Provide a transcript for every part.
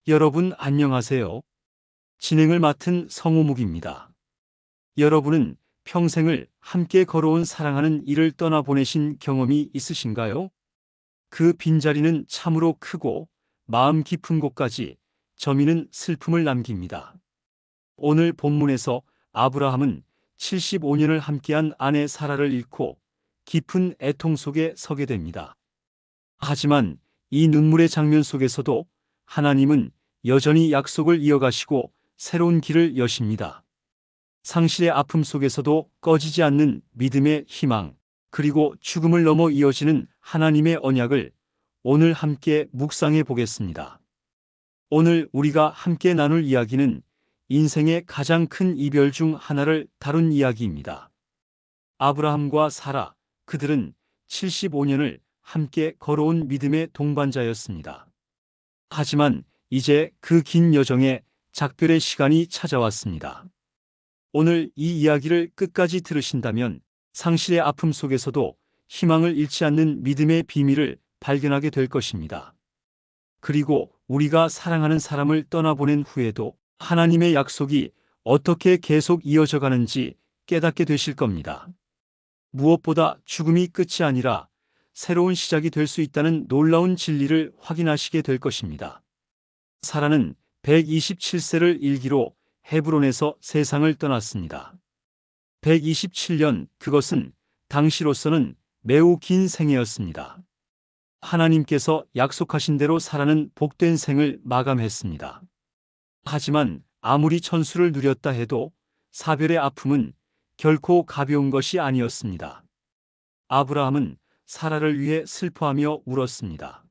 여러분 안녕하세요. 진행을 맡은 성우묵입니다. 여러분은 평생을 함께 걸어온 사랑하는 이를 떠나보내신 경험이 있으신가요? 그 빈자리는 참으로 크고 마음 깊은 곳까지 저미는 슬픔을 남깁니다. 오늘 본문에서 아브라함은 75년을 함께한 아내 사라를 잃고 깊은 애통 속에 서게 됩니다. 하지만 이 눈물의 장면 속에서도 하나님은 여전히 약속을 이어가시고 새로운 길을 여십니다. 상실의 아픔 속에서도 꺼지지 않는 믿음의 희망, 그리고 죽음을 넘어 이어지는 하나님의 언약을 오늘 함께 묵상해 보겠습니다. 오늘 우리가 함께 나눌 이야기는 인생의 가장 큰 이별 중 하나를 다룬 이야기입니다. 아브라함과 사라, 그들은 75년을 함께 걸어온 믿음의 동반자였습니다. 하지만 이제 그 긴 여정에 작별의 시간이 찾아왔습니다. 오늘 이 이야기를 끝까지 들으신다면 상실의 아픔 속에서도 희망을 잃지 않는 믿음의 비밀을 발견하게 될 것입니다. 그리고 우리가 사랑하는 사람을 떠나보낸 후에도 하나님의 약속이 어떻게 계속 이어져 가는지 깨닫게 되실 겁니다. 무엇보다 죽음이 끝이 아니라 새로운 시작이 될 수 있다는 놀라운 진리를 확인하시게 될 것입니다. 사라는 127세를 일기로 헤브론에서 세상을 떠났습니다. 127년, 그것은 당시로서는 매우 긴 생애였습니다. 하나님께서 약속하신 대로 사라는 복된 생을 마감했습니다. 하지만 아무리 천수를 누렸다 해도 사별의 아픔은 결코 가벼운 것이 아니었습니다. 아브라함은 사라를 위해 슬퍼하며 울었습니다.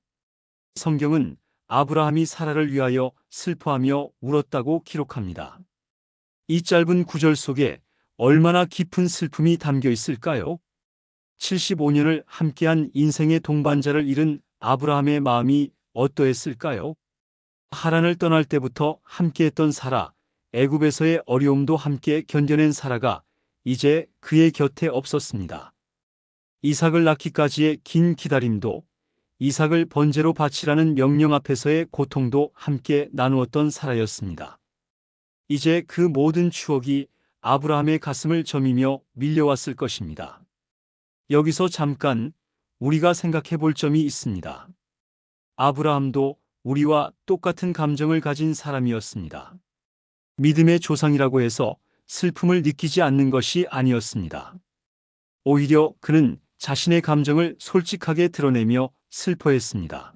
성경은 아브라함이 사라를 위하여 슬퍼하며 울었다고 기록합니다. 이 짧은 구절 속에 얼마나 깊은 슬픔이 담겨 있을까요? 75년을 함께한 인생의 동반자를 잃은 아브라함의 마음이 어떠했을까요? 하란을 떠날 때부터 함께했던 사라, 애굽에서의 어려움도 함께 견뎌낸 사라가 이제 그의 곁에 없었습니다. 이삭을 낳기까지의 긴 기다림도, 이삭을 번제로 바치라는 명령 앞에서의 고통도 함께 나누었던 사라였습니다. 이제 그 모든 추억이 아브라함의 가슴을 저미며 밀려왔을 것입니다. 여기서 잠깐 우리가 생각해 볼 점이 있습니다. 아브라함도 우리와 똑같은 감정을 가진 사람이었습니다. 믿음의 조상이라고 해서 슬픔을 느끼지 않는 것이 아니었습니다. 오히려 그는 자신의 감정을 솔직하게 드러내며 슬퍼했습니다.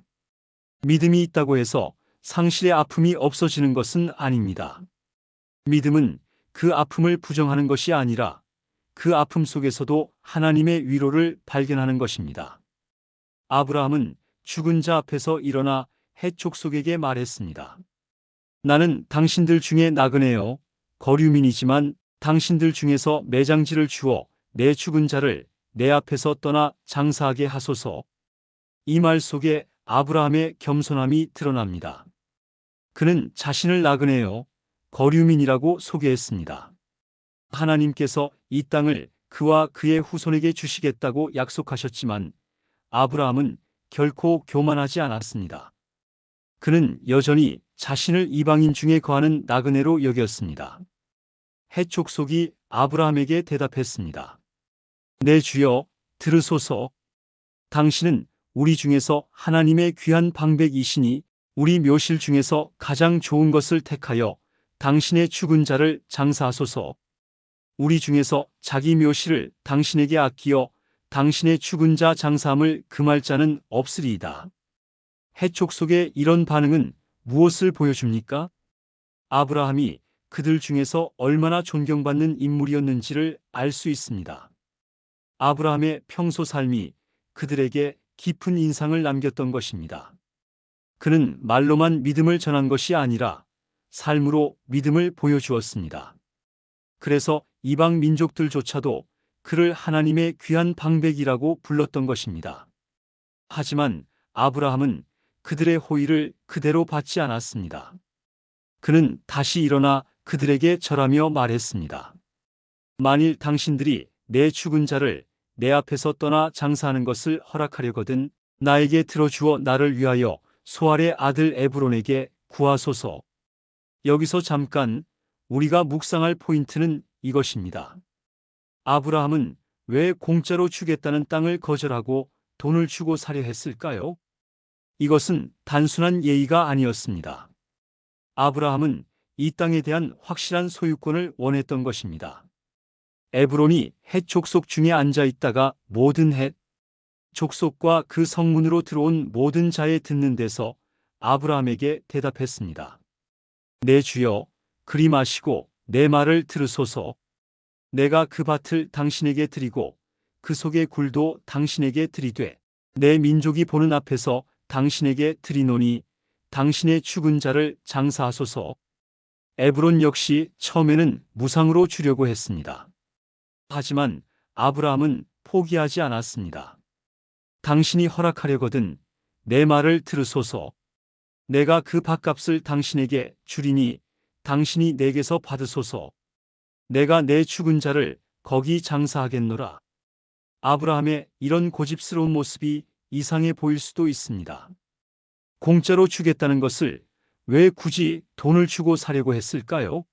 믿음이 있다고 해서 상실의 아픔이 없어지는 것은 아닙니다. 믿음은 그 아픔을 부정하는 것이 아니라 그 아픔 속에서도 하나님의 위로를 발견하는 것입니다. 아브라함은 죽은 자 앞에서 일어나 헷 족속에게 말했습니다. 나는 당신들 중에 나그네요, 거류민이지만 당신들 중에서 매장지를 주어 내 죽은 자를 내 앞에서 떠나 장사하게 하소서. 이 말 속에 아브라함의 겸손함이 드러납니다. 그는 자신을 나그네요, 거류민이라고 소개했습니다. 하나님께서 이 땅을 그와 그의 후손에게 주시겠다고 약속하셨지만 아브라함은 결코 교만하지 않았습니다. 그는 여전히 자신을 이방인 중에 거하는 나그네로 여겼습니다. 헷 족속이 아브라함에게 대답했습니다. 내 주여, 들으소서. 당신은 우리 중에서 하나님의 귀한 방백이시니 우리 묘실 중에서 가장 좋은 것을 택하여 당신의 죽은 자를 장사하소서. 우리 중에서 자기 묘실을 당신에게 아끼어 당신의 죽은 자 장사함을 금할 자는 없으리이다. 헷 족속의 이런 반응은 무엇을 보여줍니까? 아브라함이 그들 중에서 얼마나 존경받는 인물이었는지를 알 수 있습니다. 아브라함의 평소 삶이 그들에게 깊은 인상을 남겼던 것입니다. 그는 말로만 믿음을 전한 것이 아니라 삶으로 믿음을 보여주었습니다. 그래서 이방 민족들조차도 그를 하나님의 귀한 방백이라고 불렀던 것입니다. 하지만 아브라함은 그들의 호의를 그대로 받지 않았습니다. 그는 다시 일어나 그들에게 절하며 말했습니다. 만일 당신들이 내 죽은 자를 내 앞에서 떠나 장사하는 것을 허락하려거든 나에게 들어주어 나를 위하여 소알의 아들 에브론에게 구하소서. 여기서 잠깐 우리가 묵상할 포인트는 이것입니다. 아브라함은 왜 공짜로 주겠다는 땅을 거절하고 돈을 주고 사려 했을까요? 이것은 단순한 예의가 아니었습니다. 아브라함은 이 땅에 대한 확실한 소유권을 원했던 것입니다. 에브론이 헷 족속 중에 앉아 있다가 모든 헷 족속과 그 성문으로 들어온 모든 자에 듣는 데서 아브라함에게 대답했습니다. 내 주여, 그리 마시고 내 말을 들으소서. 내가 그 밭을 당신에게 드리고 그 속의 굴도 당신에게 드리되 내 민족이 보는 앞에서 당신에게 드리노니 당신의 죽은 자를 장사하소서. 에브론 역시 처음에는 무상으로 주려고 했습니다. 하지만 아브라함은 포기하지 않았습니다. 당신이 허락하려거든 내 말을 들으소서. 내가 그 밭값을 당신에게 주리니 당신이 내게서 받으소서. 내가 내 죽은 자를 거기 장사하겠노라. 아브라함의 이런 고집스러운 모습이 이상해 보일 수도 있습니다. 공짜로 주겠다는 것을 왜 굳이 돈을 주고 사려고 했을까요?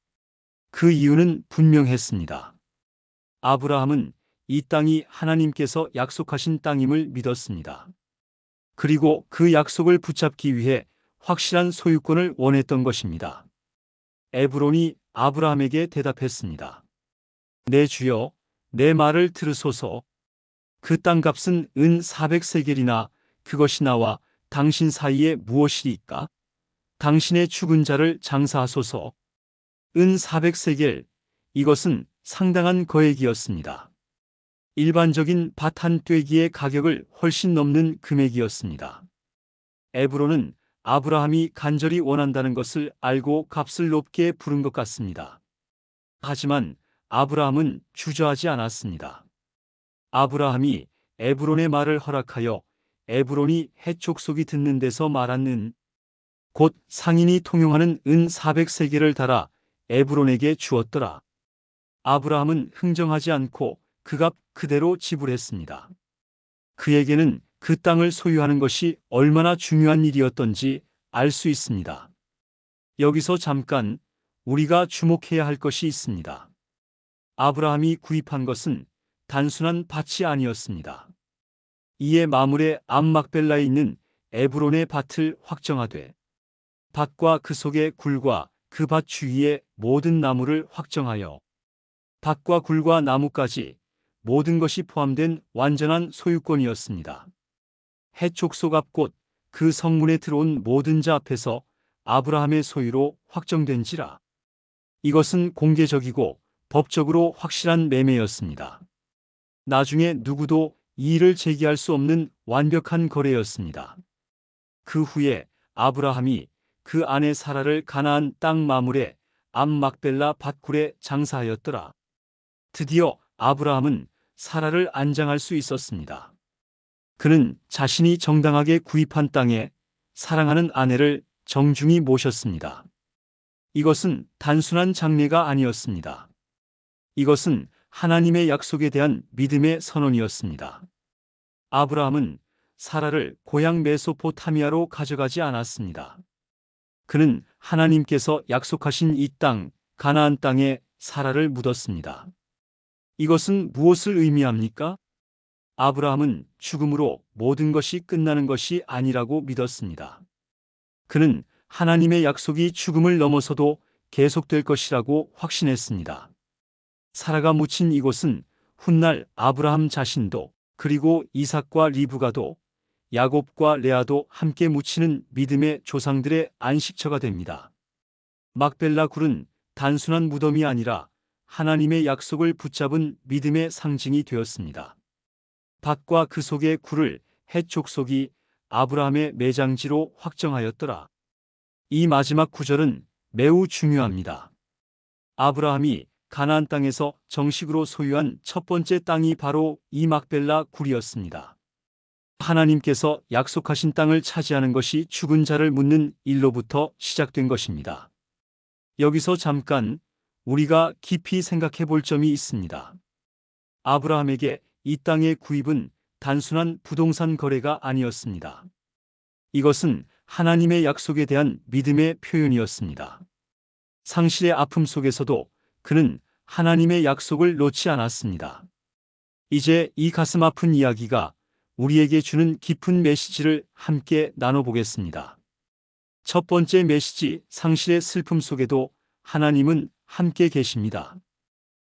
그 이유는 분명했습니다. 아브라함은 이 땅이 하나님께서 약속하신 땅임을 믿었습니다. 그리고 그 약속을 붙잡기 위해 확실한 소유권을 원했던 것입니다. 에브론이 아브라함에게 대답했습니다. 내 주여, 내 말을 들으소서. 그 땅값은 은 400세겔이나 그것이 나와 당신 사이에 무엇이리까? 당신의 죽은 자를 장사하소서. 은 400세겔, 이것은 상당한 거액이었습니다. 일반적인 밭 한 떼기의 가격을 훨씬 넘는 금액이었습니다. 에브론은 아브라함이 간절히 원한다는 것을 알고 값을 높게 부른 것 같습니다. 하지만 아브라함은 주저하지 않았습니다. 아브라함이 에브론의 말을 허락하여 에브론이 헷 족속이 듣는 데서 말하는 곧 상인이 통용하는 은 400세겔을 달아 에브론에게 주었더라. 아브라함은 흥정하지 않고 그 값 그대로 지불했습니다. 그에게는 그 땅을 소유하는 것이 얼마나 중요한 일이었던지 알 수 있습니다. 여기서 잠깐 우리가 주목해야 할 것이 있습니다. 아브라함이 구입한 것은 단순한 밭이 아니었습니다. 이에 마물의 암막벨라에 있는 에브론의 밭을 확정하되 밭과 그 속의 굴과 그 밭 주위의 모든 나무를 확정하여 밭과 굴과 나무까지 모든 것이 포함된 완전한 소유권이었습니다. 헷 족속 앞 곧 그 성문에 들어온 모든 자 앞에서 아브라함의 소유로 확정된지라. 이것은 공개적이고 법적으로 확실한 매매였습니다. 나중에 누구도 이의를 제기할 수 없는 완벽한 거래였습니다. 그 후에 아브라함이 그 아내 사라를 가나안 땅 마물의 암 막벨라 밭굴에 장사하였더라. 드디어 아브라함은 사라를 안장할 수 있었습니다. 그는 자신이 정당하게 구입한 땅에 사랑하는 아내를 정중히 모셨습니다. 이것은 단순한 장례가 아니었습니다. 이것은 하나님의 약속에 대한 믿음의 선언이었습니다. 아브라함은 사라를 고향 메소포타미아로 가져가지 않았습니다. 그는 하나님께서 약속하신 이 땅, 가나안 땅에 사라를 묻었습니다. 이것은 무엇을 의미합니까? 아브라함은 죽음으로 모든 것이 끝나는 것이 아니라고 믿었습니다. 그는 하나님의 약속이 죽음을 넘어서도 계속될 것이라고 확신했습니다. 사라가 묻힌 이곳은 훗날 아브라함 자신도 그리고 이삭과 리브가도 야곱과 레아도 함께 묻히는 믿음의 조상들의 안식처가 됩니다. 막벨라 굴은 단순한 무덤이 아니라 하나님의 약속을 붙잡은 믿음의 상징이 되었습니다. 밭과 그 속의 굴을 헷 족속이 아브라함의 매장지로 확정하였더라. 이 마지막 구절은 매우 중요합니다. 아브라함이 가나안 땅에서 정식으로 소유한 첫 번째 땅이 바로 이 막벨라 굴이었습니다. 하나님께서 약속하신 땅을 차지하는 것이 죽은 자를 묻는 일로부터 시작된 것입니다. 여기서 잠깐 우리가 깊이 생각해 볼 점이 있습니다. 아브라함에게 이 땅의 구입은 단순한 부동산 거래가 아니었습니다. 이것은 하나님의 약속에 대한 믿음의 표현이었습니다. 상실의 아픔 속에서도 그는 하나님의 약속을 놓지 않았습니다. 이제 이 가슴 아픈 이야기가 우리에게 주는 깊은 메시지를 함께 나눠보겠습니다. 첫 번째 메시지, 상실의 슬픔 속에도 하나님은 함께 계십니다.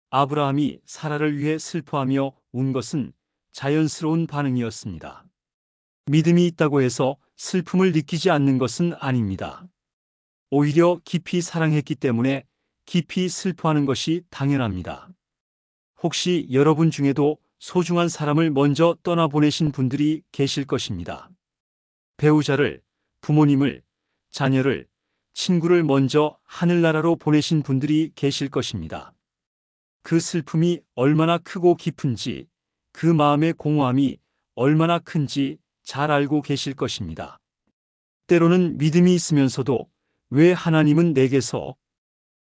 아브라함이 사라를 위해 슬퍼하며 운 것은 자연스러운 반응이었습니다. 믿음이 있다고 해서 슬픔을 느끼지 않는 것은 아닙니다. 오히려 깊이 사랑했기 때문에 깊이 슬퍼하는 것이 당연합니다. 혹시 여러분 중에도 소중한 사람을 먼저 떠나보내신 분들이 계실 것입니다. 배우자를, 부모님을, 자녀를, 친구를 먼저 하늘나라로 보내신 분들이 계실 것입니다. 그 슬픔이 얼마나 크고 깊은지, 그 마음의 공허함이 얼마나 큰지 잘 알고 계실 것입니다. 때로는 믿음이 있으면서도 왜 하나님은 내게서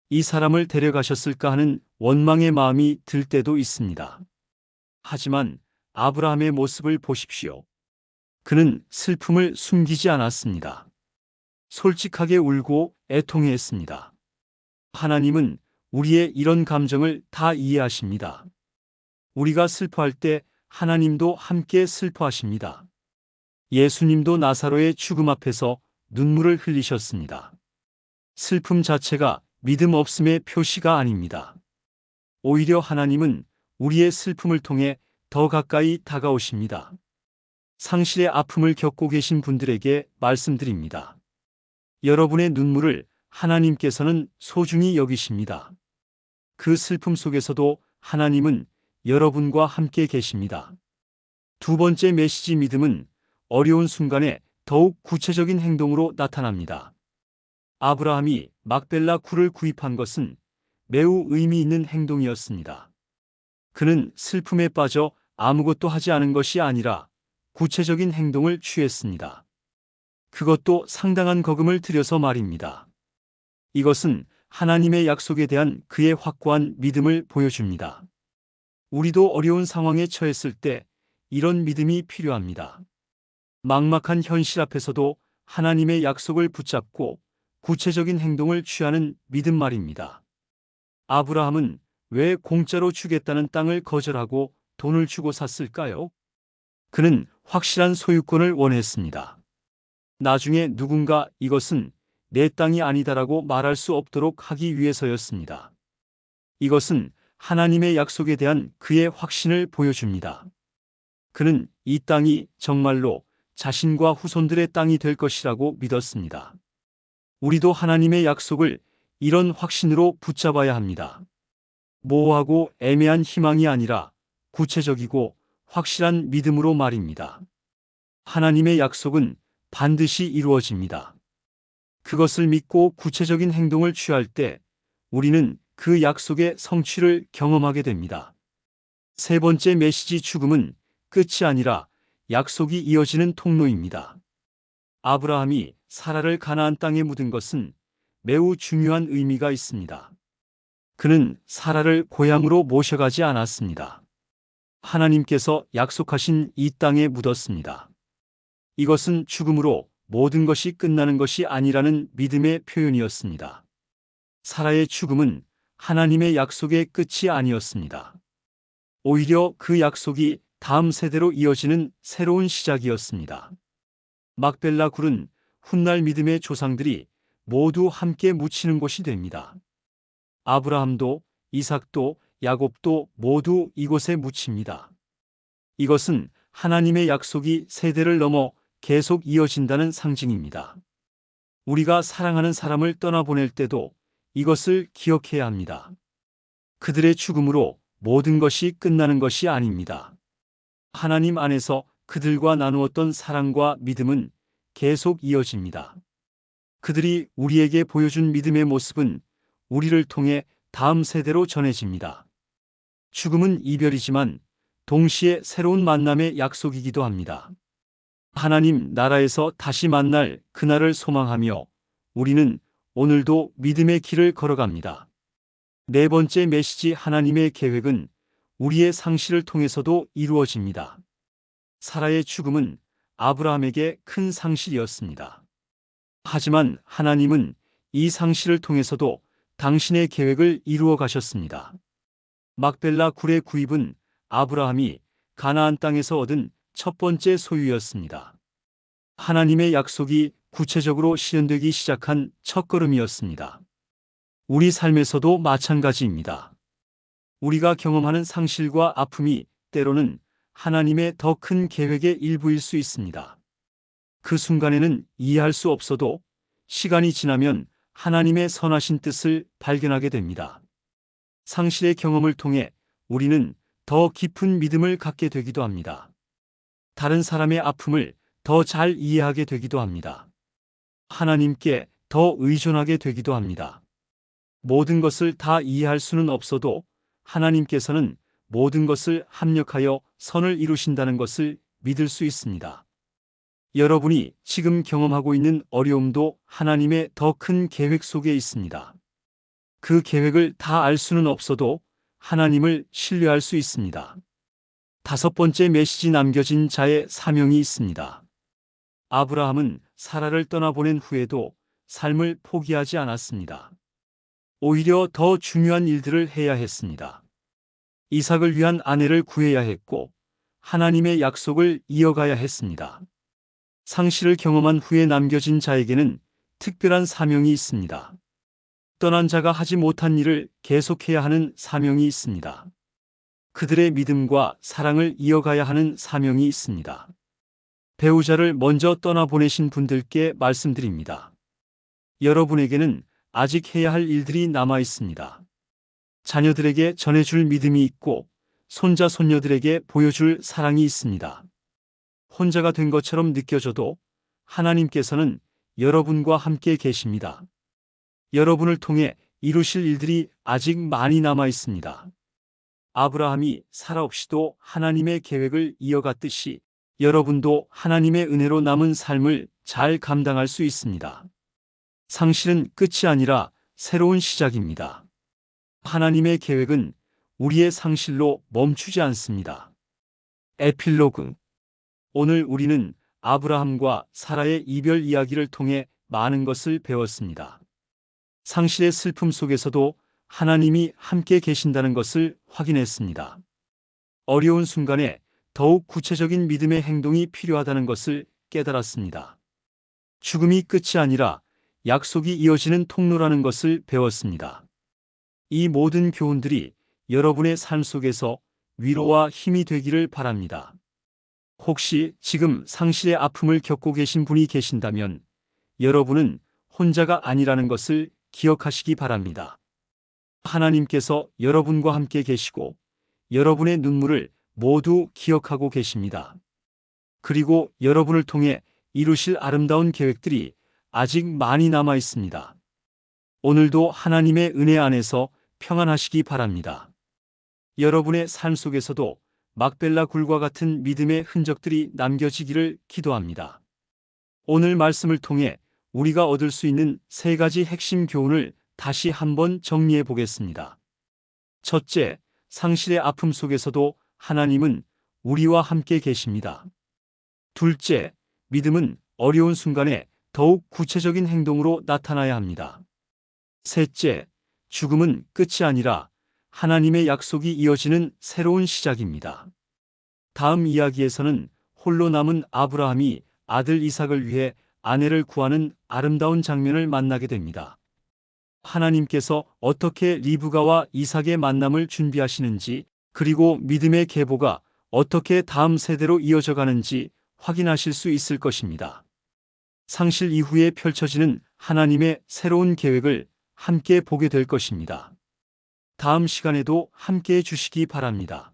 이 사람을 데려가셨을까 하는 원망의 마음이 들 때도 있습니다. 하지만 아브라함의 모습을 보십시오. 그는 슬픔을 숨기지 않았습니다. 솔직하게 울고 애통해했습니다. 하나님은 우리의 이런 감정을 다 이해하십니다. 우리가 슬퍼할 때 하나님도 함께 슬퍼하십니다. 예수님도 나사로의 죽음 앞에서 눈물을 흘리셨습니다. 슬픔 자체가 믿음 없음의 표시가 아닙니다. 오히려 하나님은 우리의 슬픔을 통해 더 가까이 다가오십니다. 상실의 아픔을 겪고 계신 분들에게 말씀드립니다. 여러분의 눈물을 하나님께서는 소중히 여기십니다. 그 슬픔 속에서도 하나님은 여러분과 함께 계십니다. 두 번째 메시지, 믿음은 어려운 순간에 더욱 구체적인 행동으로 나타납니다. 아브라함이 막벨라 굴을 구입한 것은 매우 의미 있는 행동이었습니다. 그는 슬픔에 빠져 아무것도 하지 않은 것이 아니라 구체적인 행동을 취했습니다. 그것도 상당한 거금을 들여서 말입니다. 이것은 하나님의 약속에 대한 그의 확고한 믿음을 보여줍니다. 우리도 어려운 상황에 처했을 때 이런 믿음이 필요합니다. 막막한 현실 앞에서도 하나님의 약속을 붙잡고 구체적인 행동을 취하는 믿음 말입니다. 아브라함은 왜 공짜로 주겠다는 땅을 거절하고 돈을 주고 샀을까요? 그는 확실한 소유권을 원했습니다. 나중에 누군가 이것은 내 땅이 아니다라고 말할 수 없도록 하기 위해서였습니다. 이것은 하나님의 약속에 대한 그의 확신을 보여줍니다. 그는 이 땅이 정말로 자신과 후손들의 땅이 될 것이라고 믿었습니다. 우리도 하나님의 약속을 이런 확신으로 붙잡아야 합니다. 모호하고 애매한 희망이 아니라 구체적이고 확실한 믿음으로 말입니다. 하나님의 약속은 반드시 이루어집니다. 그것을 믿고 구체적인 행동을 취할 때 우리는 그 약속의 성취를 경험하게 됩니다. 세 번째 메시지, 죽음은 끝이 아니라 약속이 이어지는 통로입니다. 아브라함이 사라를 가나안 땅에 묻은 것은 매우 중요한 의미가 있습니다. 그는 사라를 고향으로 모셔가지 않았습니다. 하나님께서 약속하신 이 땅에 묻었습니다. 이것은 죽음으로 모든 것이 끝나는 것이 아니라는 믿음의 표현이었습니다. 사라의 죽음은 하나님의 약속의 끝이 아니었습니다. 오히려 그 약속이 다음 세대로 이어지는 새로운 시작이었습니다. 막벨라 굴은 훗날 믿음의 조상들이 모두 함께 묻히는 곳이 됩니다. 아브라함도 이삭도 야곱도 모두 이곳에 묻힙니다. 이것은 하나님의 약속이 세대를 넘어 계속 이어진다는 상징입니다. 우리가 사랑하는 사람을 떠나보낼 때도 이것을 기억해야 합니다. 그들의 죽음으로 모든 것이 끝나는 것이 아닙니다. 하나님 안에서 그들과 나누었던 사랑과 믿음은 계속 이어집니다. 그들이 우리에게 보여준 믿음의 모습은 우리를 통해 다음 세대로 전해집니다. 죽음은 이별이지만 동시에 새로운 만남의 약속이기도 합니다. 하나님 나라에서 다시 만날 그날을 소망하며 우리는 오늘도 믿음의 길을 걸어갑니다. 네 번째 메시지, 하나님의 계획은 우리의 상실을 통해서도 이루어집니다. 사라의 죽음은 아브라함에게 큰 상실이었습니다. 하지만 하나님은 이 상실을 통해서도 당신의 계획을 이루어 가셨습니다. 막벨라 굴의 구입은 아브라함이 가나안 땅에서 얻은 첫 번째 소유였습니다. 하나님의 약속이 구체적으로 실현되기 시작한 첫걸음이었습니다. 우리 삶에서도 마찬가지입니다. 우리가 경험하는 상실과 아픔이 때로는 하나님의 더 큰 계획의 일부일 수 있습니다. 그 순간에는 이해할 수 없어도 시간이 지나면 하나님의 선하신 뜻을 발견하게 됩니다. 상실의 경험을 통해 우리는 더 깊은 믿음을 갖게 되기도 합니다. 다른 사람의 아픔을 더 잘 이해하게 되기도 합니다. 하나님께 더 의존하게 되기도 합니다. 모든 것을 다 이해할 수는 없어도 하나님께서는 모든 것을 합력하여 선을 이루신다는 것을 믿을 수 있습니다. 여러분이 지금 경험하고 있는 어려움도 하나님의 더 큰 계획 속에 있습니다. 그 계획을 다 알 수는 없어도 하나님을 신뢰할 수 있습니다. 다섯 번째 메시지 남겨진 자의 사명이 있습니다. 아브라함은 사라를 떠나보낸 후에도 삶을 포기하지 않았습니다. 오히려 더 중요한 일들을 해야 했습니다. 이삭을 위한 아내를 구해야 했고 하나님의 약속을 이어가야 했습니다. 상실을 경험한 후에 남겨진 자에게는 특별한 사명이 있습니다. 떠난 자가 하지 못한 일을 계속해야 하는 사명이 있습니다. 그들의 믿음과 사랑을 이어가야 하는 사명이 있습니다. 배우자를 먼저 떠나보내신 분들께 말씀드립니다. 여러분에게는 아직 해야 할 일들이 남아 있습니다. 자녀들에게 전해줄 믿음이 있고 손자, 손녀들에게 보여줄 사랑이 있습니다. 혼자가 된 것처럼 느껴져도 하나님께서는 여러분과 함께 계십니다. 여러분을 통해 이루실 일들이 아직 많이 남아 있습니다. 아브라함이 사라 없이도 하나님의 계획을 이어갔듯이 여러분도 하나님의 은혜로 남은 삶을 잘 감당할 수 있습니다. 상실은 끝이 아니라 새로운 시작입니다. 하나님의 계획은 우리의 상실로 멈추지 않습니다. 에필로그. 오늘 우리는 아브라함과 사라의 이별 이야기를 통해 많은 것을 배웠습니다. 상실의 슬픔 속에서도 하나님이 함께 계신다는 것을 확인했습니다. 어려운 순간에 더욱 구체적인 믿음의 행동이 필요하다는 것을 깨달았습니다. 죽음이 끝이 아니라 약속이 이어지는 통로라는 것을 배웠습니다. 이 모든 교훈들이 여러분의 삶 속에서 위로와 힘이 되기를 바랍니다. 혹시 지금 상실의 아픔을 겪고 계신 분이 계신다면 여러분은 혼자가 아니라는 것을 기억하시기 바랍니다. 하나님께서 여러분과 함께 계시고 여러분의 눈물을 모두 기억하고 계십니다. 그리고 여러분을 통해 이루실 아름다운 계획들이 아직 많이 남아 있습니다. 오늘도 하나님의 은혜 안에서 평안하시기 바랍니다. 여러분의 삶 속에서도 막벨라 굴과 같은 믿음의 흔적들이 남겨지기를 기도합니다. 오늘 말씀을 통해 우리가 얻을 수 있는 세 가지 핵심 교훈을 다시 한번 정리해 보겠습니다. 첫째, 상실의 아픔 속에서도 하나님은 우리와 함께 계십니다. 둘째, 믿음은 어려운 순간에 더욱 구체적인 행동으로 나타나야 합니다. 셋째, 죽음은 끝이 아니라 하나님의 약속이 이어지는 새로운 시작입니다. 다음 이야기에서는 홀로 남은 아브라함이 아들 이삭을 위해 아내를 구하는 아름다운 장면을 만나게 됩니다. 하나님께서 어떻게 리브가와 이삭의 만남을 준비하시는지, 그리고 믿음의 계보가 어떻게 다음 세대로 이어져 가는지 확인하실 수 있을 것입니다. 상실 이후에 펼쳐지는 하나님의 새로운 계획을 함께 보게 될 것입니다. 다음 시간에도 함께 해 주시기 바랍니다.